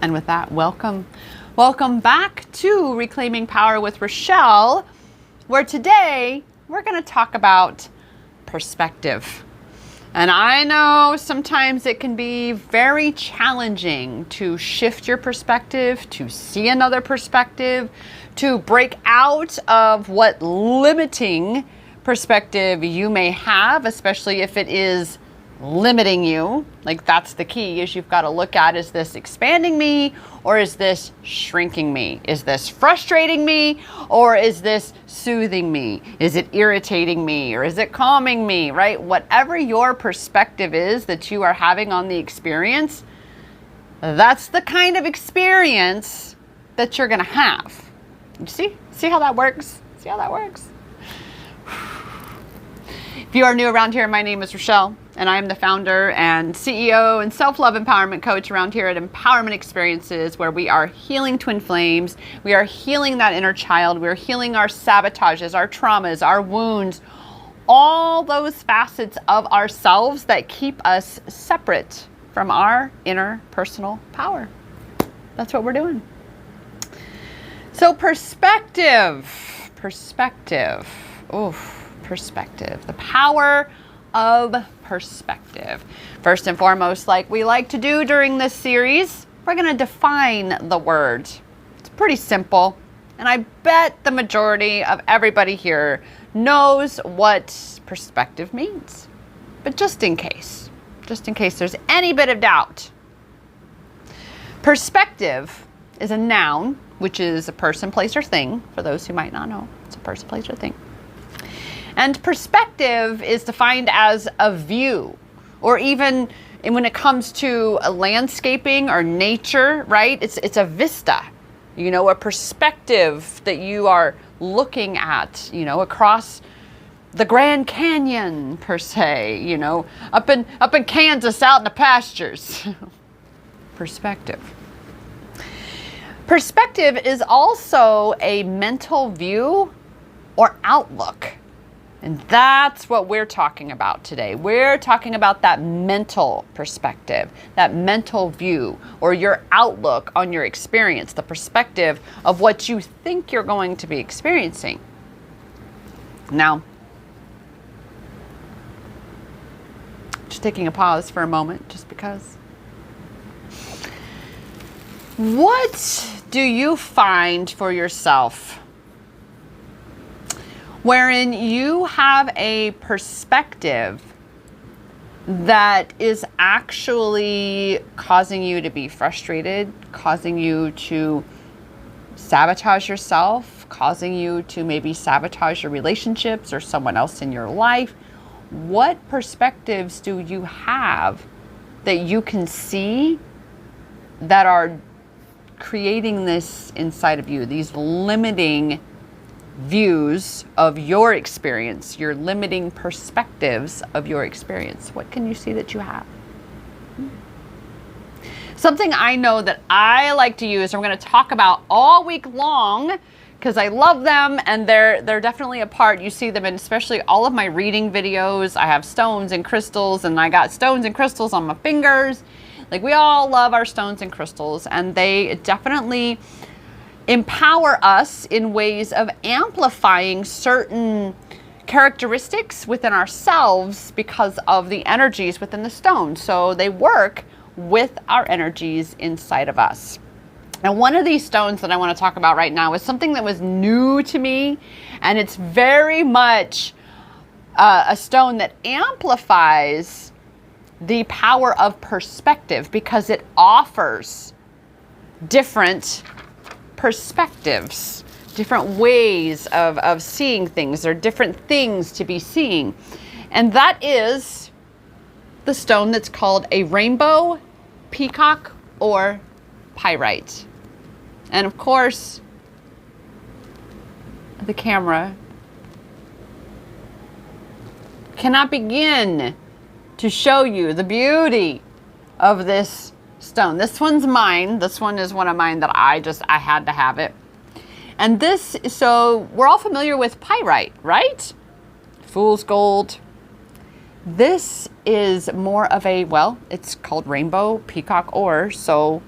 And with that, welcome back to Reclaiming Power with Rachelle, where today we're going to talk about perspective. And I know sometimes it can be very challenging to shift your perspective, to see another perspective, to break out of what limiting perspective you may have, especially if it is limiting you. Like, that's the key, is you've got to look at, is this expanding me or is this shrinking me? Is this frustrating me or is this soothing me? Is it irritating me or is it calming me, right? Whatever your perspective is that you are having on the experience, that's the kind of experience that you're going to have. You see how that works? See how that works? If you are new around here, my name is Rachelle, and I am the founder and CEO and self-love empowerment coach around here at Empowerment Experiences, where we are healing twin flames. We are healing that inner child. We're healing our sabotages, our traumas, our wounds, all those facets of ourselves that keep us separate from our inner personal power. That's what we're doing. So perspective. Perspective, the power of perspective. First and foremost, like we like to do during this series, we're going to define the word. It's pretty simple, and I bet the majority of everybody here knows what perspective means. But just in case there's any bit of doubt, perspective is a noun, which is a person, place, or thing. For those who might not know, it's a person, place, or thing. And perspective is defined as a view, or even when it comes to a landscaping or nature, right? It's a vista, a perspective that you are looking at, across the Grand Canyon per se, up in Kansas, out in the pastures. Perspective. Perspective is also a mental view or outlook. And that's what we're talking about today. We're talking about that mental perspective, that mental view, or your outlook on your experience, the perspective of what you think you're going to be experiencing. Now, just taking a pause for a moment, just because. What do you find for yourself wherein you have a perspective that is actually causing you to be frustrated, causing you to sabotage yourself, causing you to maybe sabotage your relationships or someone else in your life? What perspectives do you have that you can see that are creating this inside of you, these limiting views of your experience, your limiting perspectives of your experience? What can you see that you have? Something I know that I like to use, and we're going to talk about all week long, because I love them, and they're definitely a part. You see them in especially all of my reading videos. I have stones and crystals, and I got stones and crystals on my fingers. Like, we all love our stones and crystals, and they definitely empower us in ways of amplifying certain characteristics within ourselves because of the energies within the stone. So they work with our energies inside of us. And one of these stones that I want to talk about right now is something that was new to me, and it's very much a stone that amplifies the power of perspective because it offers different perspectives, different ways of seeing things, or different things to be seeing. And that is the stone that's called a rainbow, peacock, or pyrite. And of course, the camera cannot begin to show you the beauty of this stone. This one's mine. This one is one of mine that I had to have it. And this, so we're all familiar with pyrite, right? Fool's gold. This is more of a, well, it's called rainbow peacock ore. So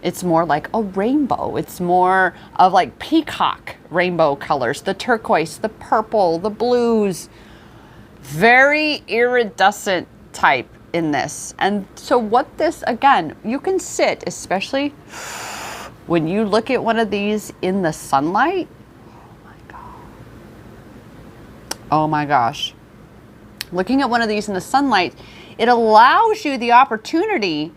It's more like a rainbow. It's more of like peacock rainbow colors, the turquoise, the purple, the blues. Very iridescent type in this. And so what this, again, you can sit, especially when you look at one of these in the sunlight. Oh my God. Oh my gosh. Looking at one of these in the sunlight, it allows you the opportunity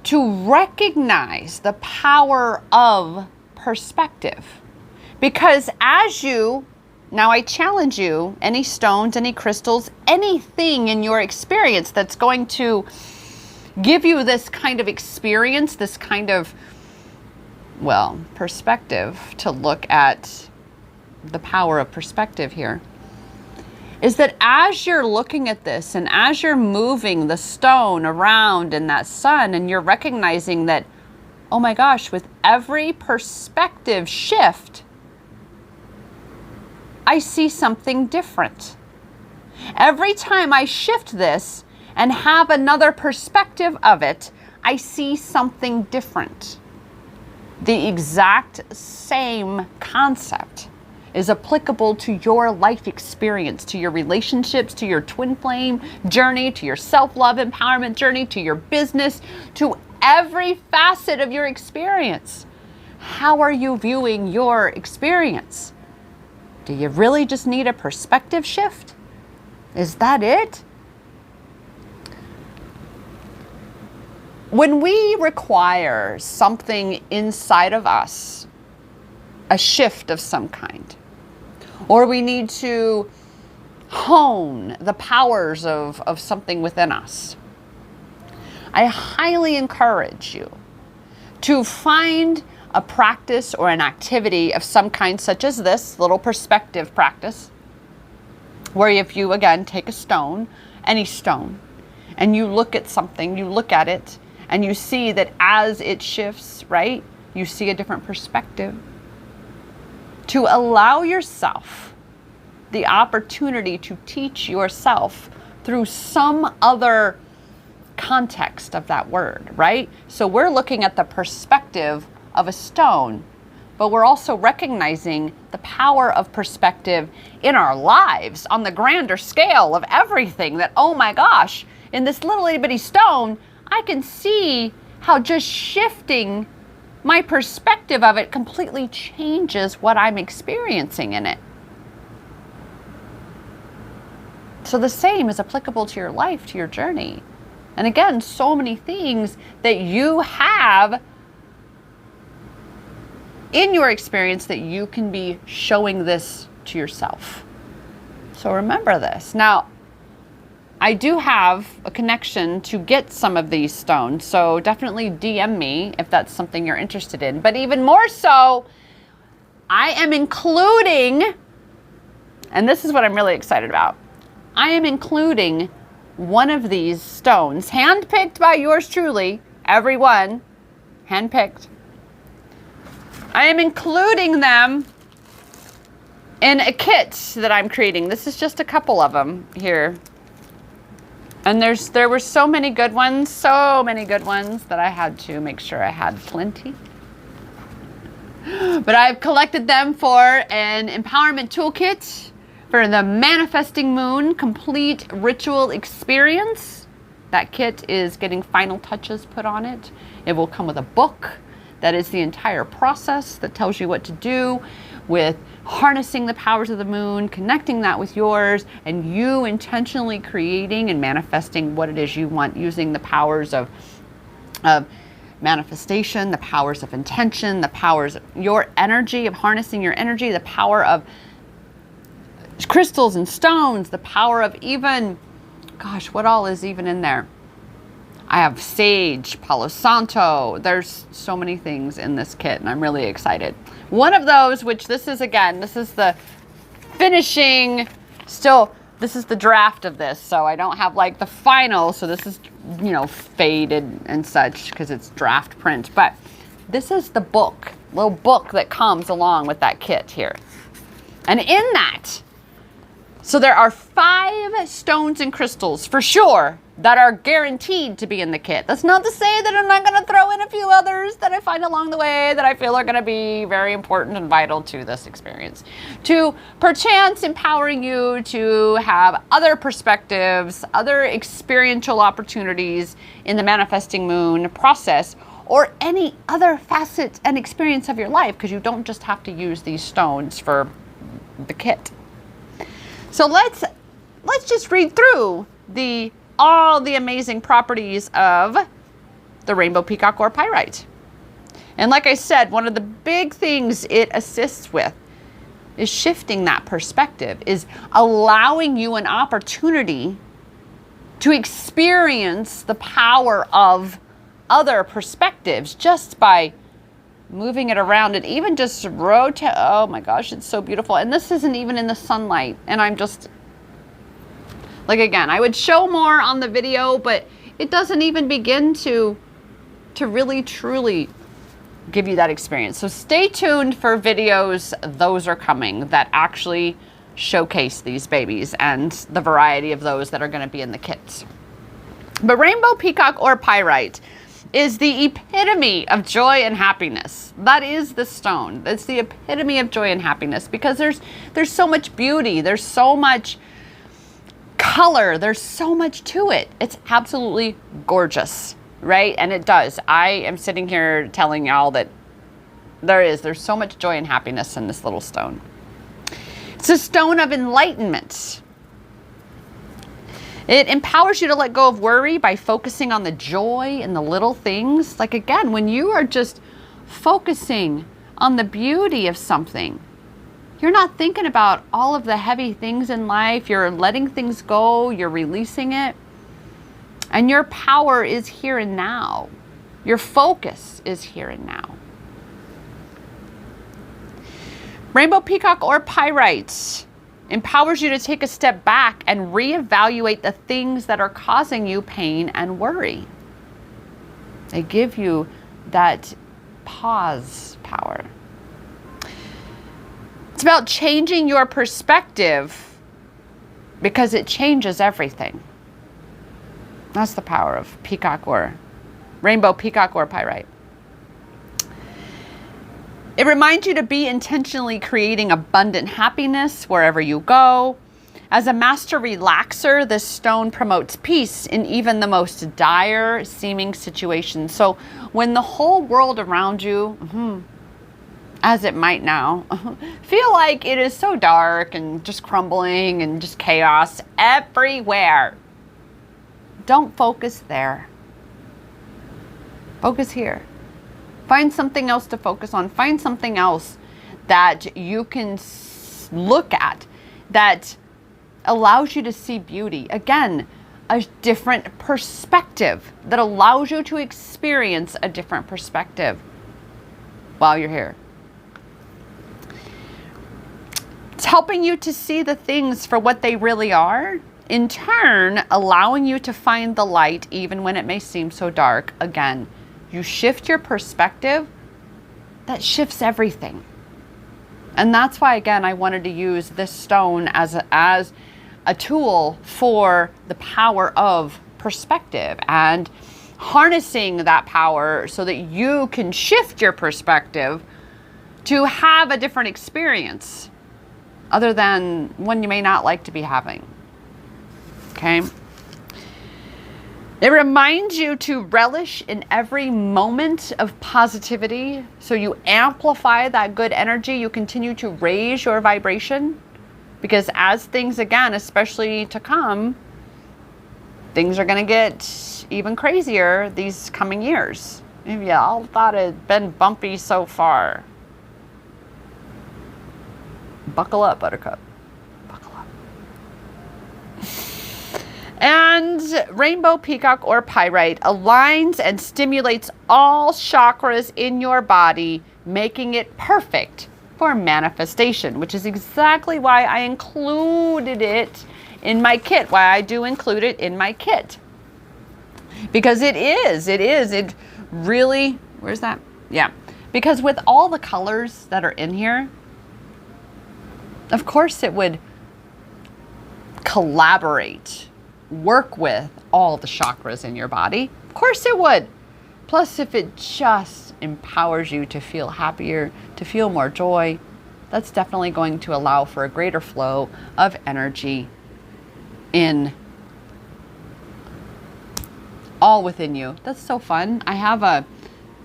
to recognize the power of perspective. Because now I challenge you, any stones, any crystals, anything in your experience that's going to give you this kind of experience, this kind of, well, perspective, to look at the power of perspective here, is that as you're looking at this and as you're moving the stone around in that sun and you're recognizing that, oh my gosh, with every perspective shift, I see something different. Every time I shift this and have another perspective of it, I see something different. The exact same concept is applicable to your life experience, to your relationships, to your twin flame journey, to your self-love empowerment journey, to your business, to every facet of your experience. How are you viewing your experience? Do you really just need a perspective shift? Is that it? When we require something inside of us, a shift of some kind, or we need to hone the powers of something within us, I highly encourage you to find a practice or an activity of some kind, such as this little perspective practice, where if you, again, take a stone, any stone, and you look at something, you look at it, and you see that as it shifts, right, you see a different perspective. To allow yourself the opportunity to teach yourself through some other context of that word, right? So we're looking at the perspective of a stone, but we're also recognizing the power of perspective in our lives on the grander scale of everything. That, oh my gosh, in this little itty bitty stone, I can see how just shifting my perspective of it completely changes what I'm experiencing in it. So the same is applicable to your life, to your journey. And again, so many things that you have in your experience that you can be showing this to yourself. So remember this. Now, I do have a connection to get some of these stones, so definitely DM me if that's something you're interested in. But even more so, I am including, and this is what I'm really excited about, I am including one of these stones, handpicked by yours truly, everyone, handpicked. I am including them in a kit that I'm creating. This is just a couple of them here. And there were so many good ones that I had to make sure I had plenty. But I've collected them for an empowerment toolkit for the Manifesting Moon Complete Ritual Experience. That kit is getting final touches put on it. It will come with a book that is the entire process that tells you what to do with harnessing the powers of the moon, connecting that with yours, and you intentionally creating and manifesting what it is you want using the powers of manifestation, the powers of intention, the powers of your energy, of harnessing your energy, the power of crystals and stones, the power of even, gosh, what all is even in there? I have sage, Palo Santo. There's so many things in this kit, and I'm really excited. One of those, which this is, again, this is the finishing, this is the draft of this, so I don't have like the final, so this is, faded and such because it's draft print, but this is the book, little book that comes along with that kit here. And in that, so there are 5 stones and crystals for sure that are guaranteed to be in the kit. That's not to say that I'm not going to throw in a few others that I find along the way that I feel are going to be very important and vital to this experience. To perchance empowering you to have other perspectives, other experiential opportunities in the manifesting moon process, or any other facet and experience of your life, because you don't just have to use these stones for the kit. So let's just read through all the amazing properties of the rainbow peacock or pyrite. And like I said, one of the big things it assists with is shifting that perspective, is allowing you an opportunity to experience the power of other perspectives just by moving it around and even just rotate. Oh my gosh, it's so beautiful. And this isn't even in the sunlight. And I'm just like, again, I would show more on the video, but it doesn't even begin to really truly give you that experience. So stay tuned for videos. Those are coming that actually showcase these babies and the variety of those that are going to be in the kits. But rainbow peacock or pyrite is the epitome of joy and happiness. That is the stone. It's the epitome of joy and happiness, because there's so much beauty, there's so much color, there's so much to it. It's absolutely gorgeous, right? And it does. I am sitting here telling y'all that there's so much joy and happiness in this little stone. It's a stone of enlightenment. It empowers you to let go of worry by focusing on the joy in the little things. Like, again, when you are just focusing on the beauty of something, you're not thinking about all of the heavy things in life. You're letting things go. You're releasing it. And your power is here and now. Your focus is here and now. Rainbow peacock or pyrite empowers you to take a step back and reevaluate the things that are causing you pain and worry. They give you that pause power. It's about changing your perspective, because it changes everything. That's the power of peacock or rainbow peacock or pyrite. It reminds you to be intentionally creating abundant happiness wherever you go. As a master relaxer, this stone promotes peace in even the most dire seeming situations. So when the whole world around you, as it might now, feel like it is so dark and just crumbling and just chaos everywhere, don't focus there. Focus here. Find something else to focus on. Find something else that you can look at that allows you to see beauty. Again, a different perspective that allows you to experience a different perspective while you're here. It's helping you to see the things for what they really are, in turn, allowing you to find the light even when it may seem so dark. Again, you shift your perspective, that shifts everything. And that's why, again, I wanted to use this stone as a tool for the power of perspective and harnessing that power so that you can shift your perspective to have a different experience other than one you may not like to be having. Okay? It reminds you to relish in every moment of positivity. So you amplify that good energy. You continue to raise your vibration. Because as things, again, especially to come, things are going to get even crazier these coming years. Maybe y'all thought it had been bumpy so far. Buckle up, Buttercup. Buckle up. And rainbow peacock or pyrite aligns and stimulates all chakras in your body, making it perfect for manifestation, which is exactly why I included it in my kit, why I do include it in my kit. Because it really, where's that? Yeah. Because with all the colors that are in here, of course it would collaborate work with all the chakras in your body. Of course it would. Plus, if it just empowers you to feel happier, to feel more joy, that's definitely going to allow for a greater flow of energy in all within you. That's so fun. I have a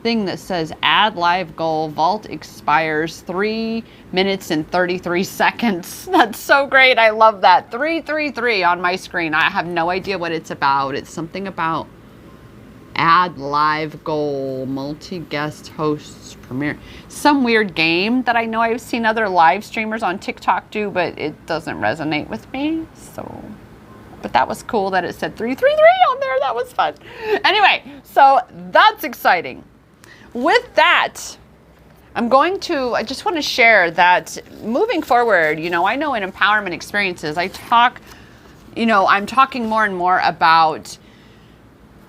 thing that says add live goal, vault expires 3 minutes and 33 seconds. That's so great. I love that. 333 on my screen. I have no idea what it's about. It's something about add live goal, multi-guest hosts, premiere. Some weird game that I know I've seen other live streamers on TikTok do, but it doesn't resonate with me. So, but that was cool that it said 333 on there. That was fun. Anyway, so that's exciting. With that, I just want to share that moving forward, I know in empowerment experiences, I'm talking more and more about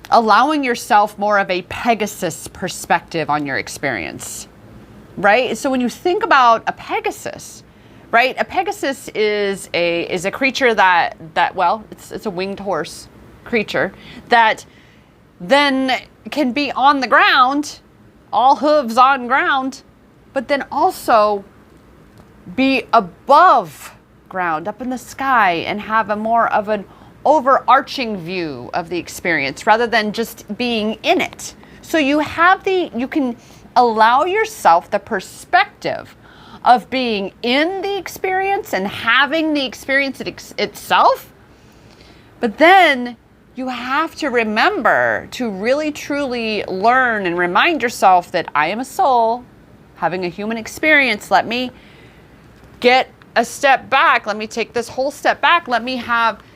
allowing yourself more of a Pegasus perspective on your experience, right? So when you think about a Pegasus, right? A Pegasus is a creature that it's a winged horse creature that then can be on the ground, all hooves on ground, but then also be above ground, up in the sky, and have a more of an overarching view of the experience rather than just being in it. So you can allow yourself the perspective of being in the experience and having the experience itself. But then you have to remember to really truly learn and remind yourself that I am a soul having a human experience. Let me get a step back. Let me take this whole step back. Let me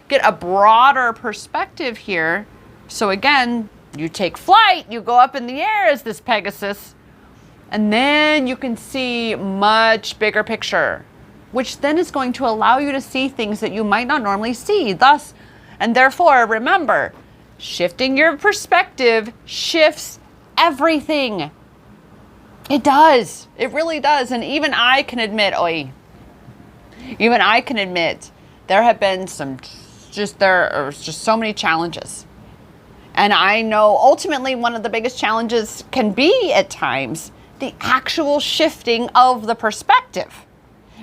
get a broader perspective here. So again, you take flight, you go up in the air as this Pegasus, and then you can see much bigger picture, which then is going to allow you to see things that you might not normally see. Thus, and therefore, remember, shifting your perspective shifts everything. It does. It really does. And even I can admit, there have been there are just so many challenges. And I know ultimately one of the biggest challenges can be at times the actual shifting of the perspective,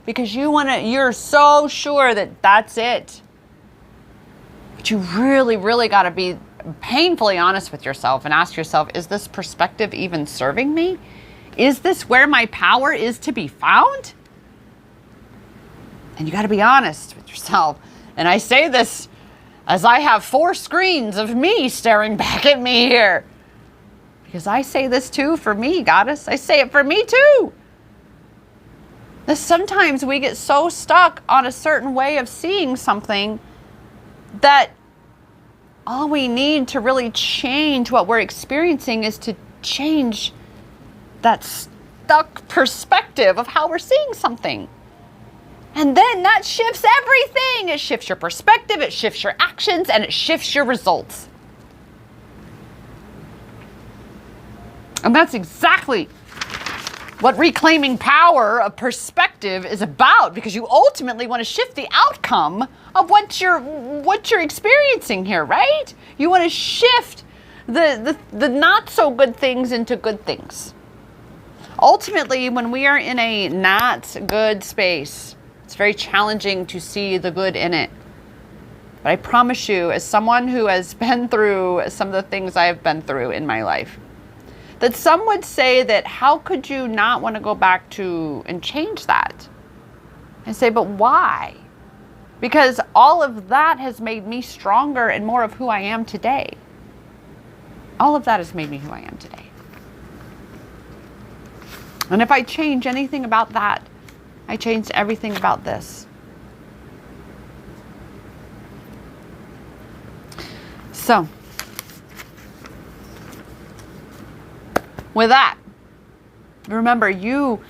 because you're so sure that that's it. But you really, really got to be painfully honest with yourself and ask yourself, is this perspective even serving me? Is this where my power is to be found? And you got to be honest with yourself. And I say this as I have 4 screens of me staring back at me here. Because I say this too for me, goddess. I say it for me too. That sometimes we get so stuck on a certain way of seeing something that all we need to really change what we're experiencing is to change that stuck perspective of how we're seeing something. And then that shifts everything. It shifts your perspective, it shifts your actions, and it shifts your results. And that's exactly what reclaiming power of perspective is about, because you ultimately want to shift the outcome of what you're experiencing here, right? You want to shift the not so good things into good things. Ultimately, when we are in a not good space, it's very challenging to see the good in it. But I promise you, as someone who has been through some of the things I have been through in my life, that some would say that how could you not want to go back to and change that? I say, but why? Because all of that has made me stronger and more of who I am today. All of that has made me who I am today. And if I change anything about that, I changed everything about this. So, with that, remember, you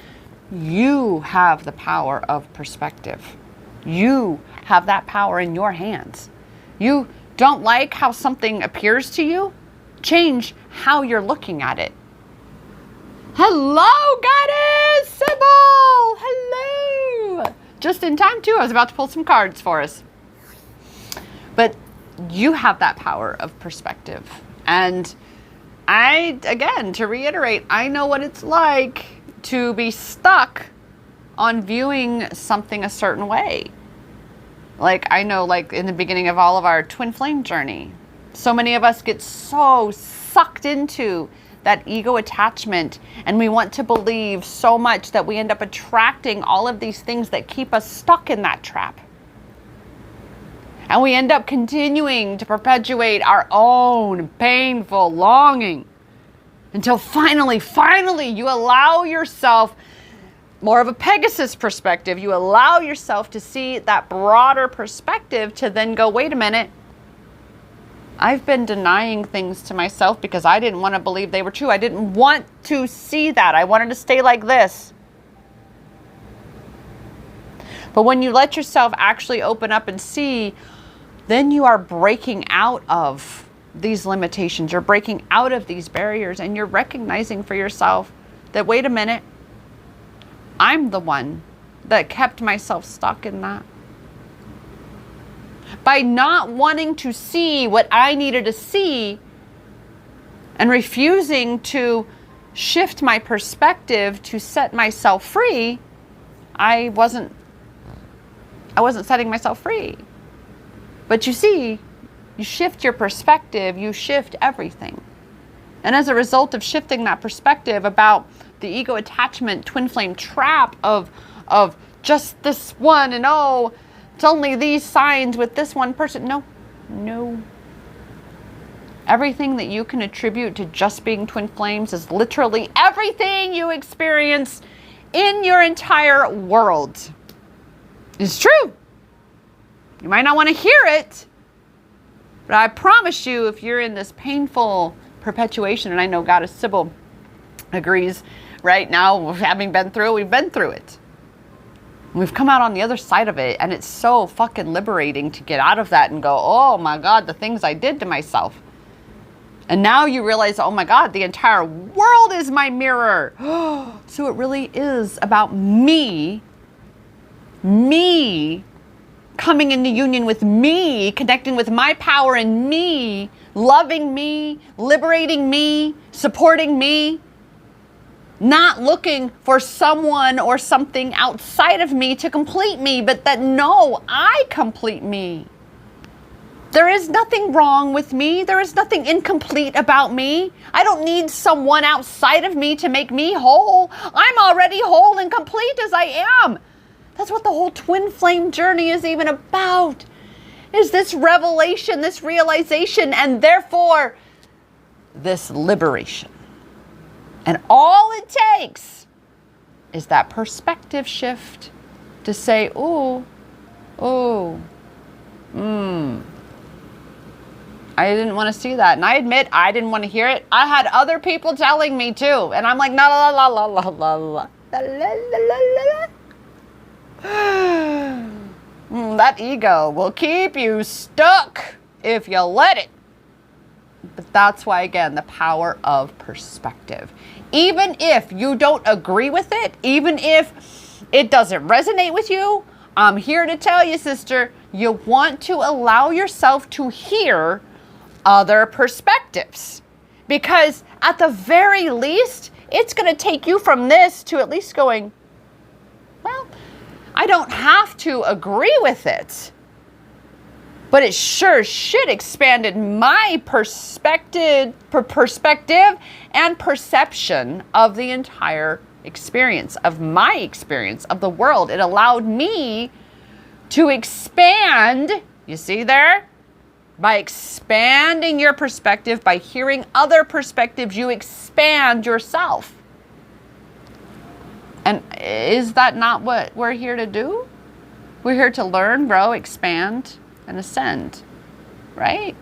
have the power of perspective. You have that power in your hands. You don't like how something appears to you? Change how you're looking at it. Hello, Goddess Sybil! Hello! Just in time, too. I was about to pull some cards for us. But you have that power of perspective. And again, to reiterate, I know what it's like to be stuck on viewing something a certain way. Like, I know, like, in the beginning of all of our twin flame journey, so many of us get so sucked into that ego attachment, and we want to believe so much that we end up attracting all of these things that keep us stuck in that trap. And we end up continuing to perpetuate our own painful longing until finally you allow yourself more of a Pegasus perspective. You allow yourself to see that broader perspective to then go, wait a minute. I've been denying things to myself because I didn't want to believe they were true. I didn't want to see that. I wanted to stay like this. But when you let yourself actually open up and see, then you are breaking out of these limitations. You're breaking out of these barriers, and you're recognizing for yourself that, wait a minute, I'm the one that kept myself stuck in that. By not wanting to see what I needed to see and refusing to shift my perspective to set myself free, I wasn't setting myself free. But you see, you shift your perspective, you shift everything. And as a result of shifting that perspective about the ego attachment twin flame trap of just this one, and oh, it's only these signs with this one person. No. Everything that you can attribute to just being twin flames is literally everything you experience in your entire world. It's true. You might not want to hear it, but I promise you, if you're in this painful perpetuation, and I know Goddess Sybil agrees right now, having been through it, we've been through it. We've come out on the other side of it, and it's so fucking liberating to get out of that and go, oh my God, the things I did to myself. And now you realize, oh my God, the entire world is my mirror. So it really is about me coming into union with me, connecting with my power in me, loving me, liberating me, supporting me. Not looking for someone or something outside of me to complete me, but that no, I complete me. There is nothing wrong with me. There is nothing incomplete about me. I don't need someone outside of me to make me whole. I'm already whole and complete as I am. That's what the whole twin flame journey is even about. Is this revelation, this realization, and therefore this liberation. And all it takes is that perspective shift to say, I didn't want to see that. And I admit I didn't want to hear it. I had other people telling me too. And I'm like, la la la la la la la la la la. That ego will keep you stuck if you let it. But that's why, again, the power of perspective. Even if you don't agree with it, even if it doesn't resonate with you, I'm here to tell you, sister, you want to allow yourself to hear other perspectives. Because at the very least, it's going to take you from this to at least going, well, I don't have to agree with it. But it sure should expanded my perspective and perception of the entire experience, of my experience, of the world. It allowed me to expand, you see there? By expanding your perspective, by hearing other perspectives, you expand yourself. And is that not what we're here to do? We're here to learn, grow, expand, and ascend, right?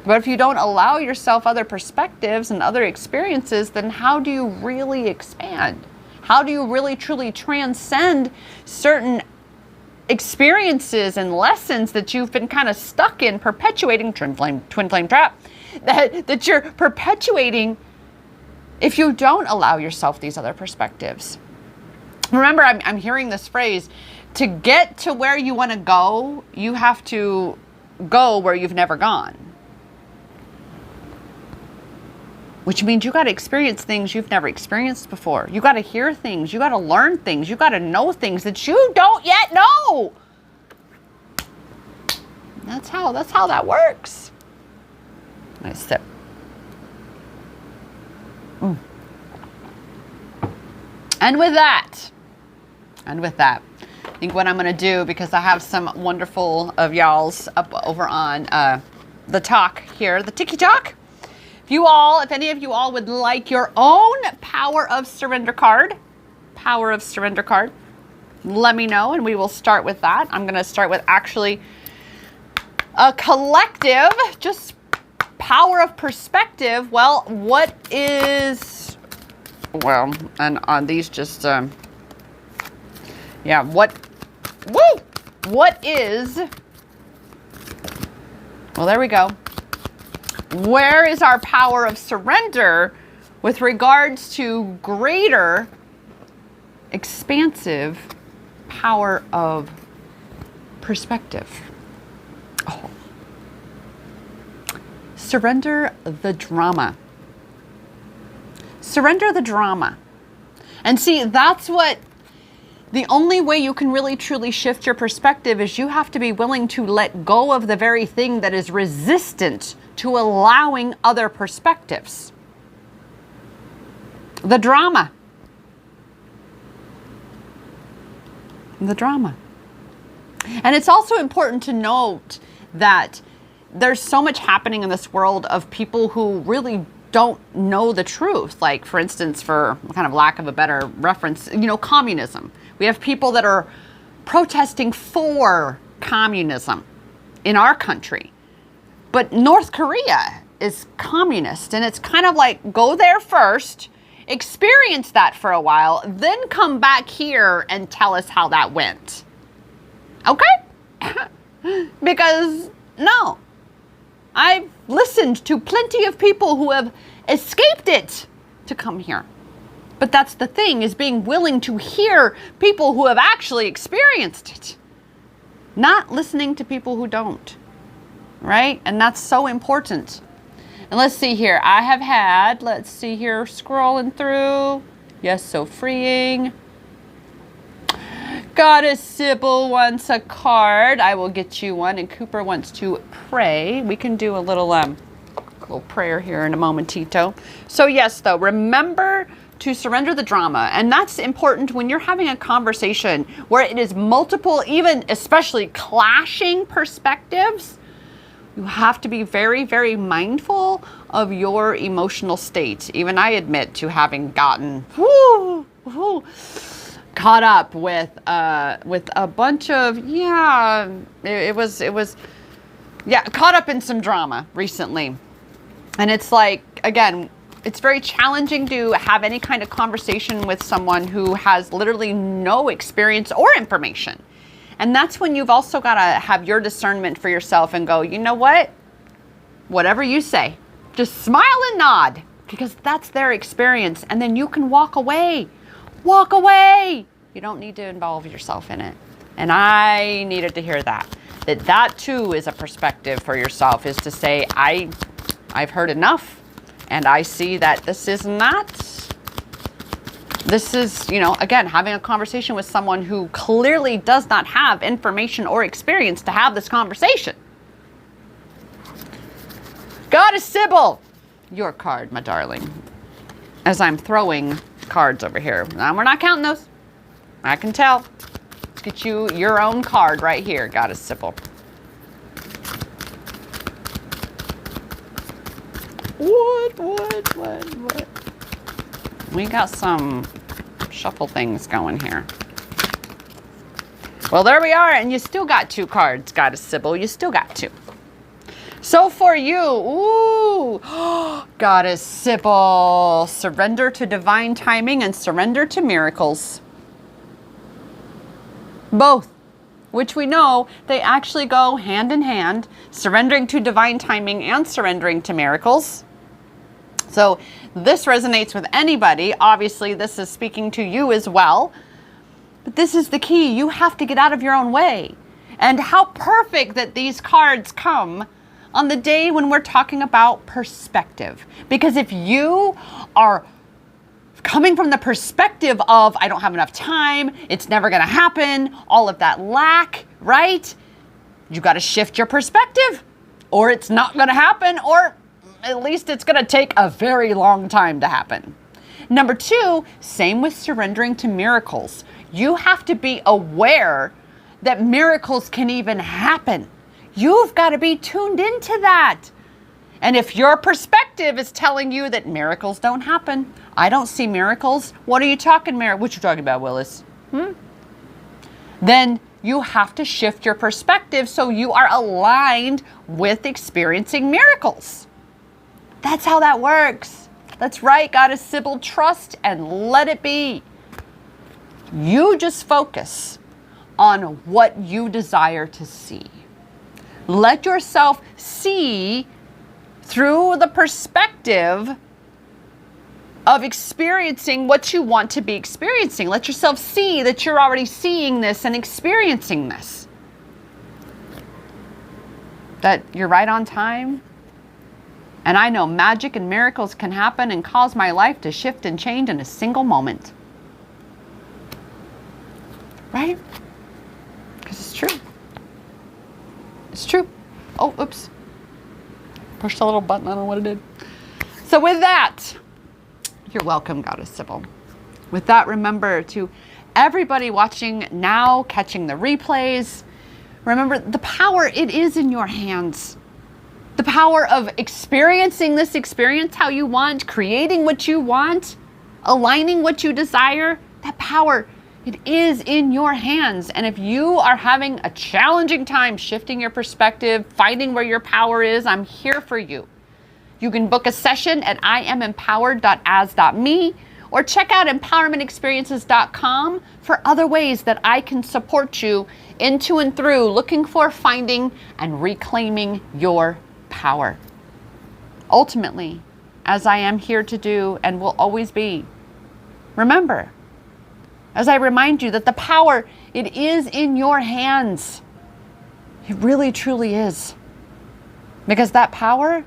But if you don't allow yourself other perspectives and other experiences, then how do you really expand? How do you really truly transcend certain experiences and lessons that you've been kind of stuck in, perpetuating, twin flame trap, that you're perpetuating if you don't allow yourself these other perspectives? Remember, I'm hearing this phrase, to get to where you want to go, you have to go where you've never gone. Which means you got to experience things you've never experienced before. You got to hear things. You got to learn things. You got to know things that you don't yet know. That's how that works. Nice sip. And with that, I think what I'm going to do, because I have some wonderful of y'all's up over on the talk here, the Tiki Talk. If any of you all would like your own Power of Surrender card, let me know and we will start with that. I'm going to start with actually a collective, just power of perspective. Well, what is, well, and on these just, yeah, what is, well, there we go. Where is our power of surrender with regards to greater, expansive power of perspective? Oh. Surrender the drama. Surrender the drama. And see, that's what, the only way you can really truly shift your perspective is you have to be willing to let go of the very thing that is resistant to allowing other perspectives. The drama. The drama. And it's also important to note that there's so much happening in this world of people who really don't know the truth. Like, for instance, for kind of lack of a better reference, communism. We have people that are protesting for communism in our country. But North Korea is communist, and it's kind of like, go there first, experience that for a while, then come back here and tell us how that went. Okay? Because, no. I've listened to plenty of people who have escaped it to come here. But that's the thing, is being willing to hear people who have actually experienced it. Not listening to people who don't. Right? And that's so important. And let's see here. I have had, let's see here, scrolling through. Yes, so freeing. Goddess Sybil wants a card. I will get you one. And Cooper wants to pray. We can do a little prayer here in a momentito. So yes, though, remember to surrender the drama. And that's important when you're having a conversation where it is multiple, even especially clashing perspectives. You have to be very, very mindful of your emotional state. Even I admit to having gotten caught up with a bunch of, it was caught up in some drama recently. And it's like, again, it's very challenging to have any kind of conversation with someone who has literally no experience or information. And that's when you've also got to have your discernment for yourself and go, you know what? Whatever you say, just smile and nod, because that's their experience. And then you can walk away. Walk away. You don't need to involve yourself in it. And I needed to hear that too is a perspective for yourself, is to say, I've heard enough, and I see that this is, again, having a conversation with someone who clearly does not have information or experience to have this conversation. Goddess Sybil, your card, my darling. As I'm throwing cards over here. Now, we're not counting those. I can tell. Let's get you your own card right here, Goddess Sybil. What? We got some shuffle things going here. Well, there we are, and you still got 2 cards, Goddess Sybil. You still got 2. So for you, Goddess Sybil, surrender to divine timing and surrender to miracles. Both, which we know they actually go hand in hand, surrendering to divine timing and surrendering to miracles. So this resonates with anybody. Obviously, this is speaking to you as well. But this is the key. You have to get out of your own way. And how perfect that these cards come on the day when we're talking about perspective. Because if you are coming from the perspective of, I don't have enough time, it's never going to happen, all of that lack, right? You got to shift your perspective, or it's not going to happen, or at least it's going to take a very long time to happen. Number 2, same with surrendering to miracles. You have to be aware that miracles can even happen. You've got to be tuned into that. And if your perspective is telling you that miracles don't happen, I don't see miracles. What are you talking, What you talking about, Willis? Then you have to shift your perspective so you are aligned with experiencing miracles. That's how that works. That's right, Goddess Sybil. Trust and let it be. You just focus on what you desire to see. Let yourself see through the perspective of experiencing what you want to be experiencing. Let yourself see that you're already seeing this and experiencing this. That you're right on time. And I know magic and miracles can happen and cause my life to shift and change in a single moment. Right? Because it's true. It's true. Oh, oops. Pushed a little button. I don't know what it did. So with that, you're welcome, Goddess Sybil. With that, remember to everybody watching now, catching the replays, remember the power, it is in your hands. The power of experiencing this experience how you want, creating what you want, aligning what you desire, that power, it is in your hands. And if you are having a challenging time shifting your perspective, finding where your power is, I'm here for you. You can book a session at iamempowered.as.me or check out empowermentexperiences.com for other ways that I can support you into and through looking for, finding, and reclaiming your power. Ultimately, as I am here to do and will always be, remember, as I remind you that the power, it is in your hands. It really, truly is. Because that power,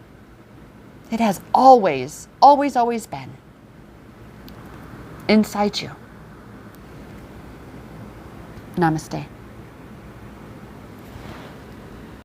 it has always, always, always been inside you. Namaste.